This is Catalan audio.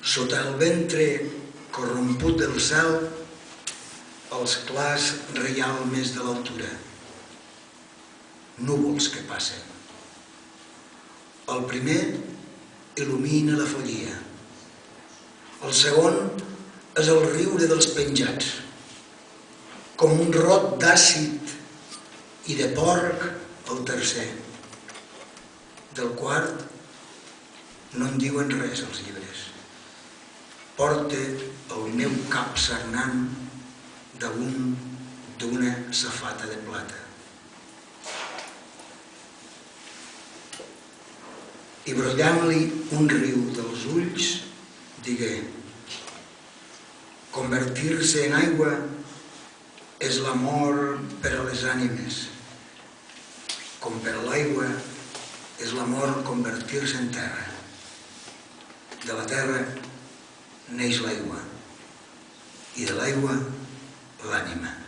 Sota el ventre corromput del cel, els clars reialmes de l'altura. Núvols que passen. El primer il·lumina la follia. El segon és el riure dels penjats, com un rot d'àcid i de porc el tercer. Del quart no en diuen res els llibres. Porta el meu cap sagnant damunt d'una safata de plata. I brollant-li un riu dels ulls, digué: convertir-se en aigua és l'amor per a les ànimes, com per a l'aigua és l'amor convertir-se en terra. De la terra neix l'aigua i de l'aigua l'ànima.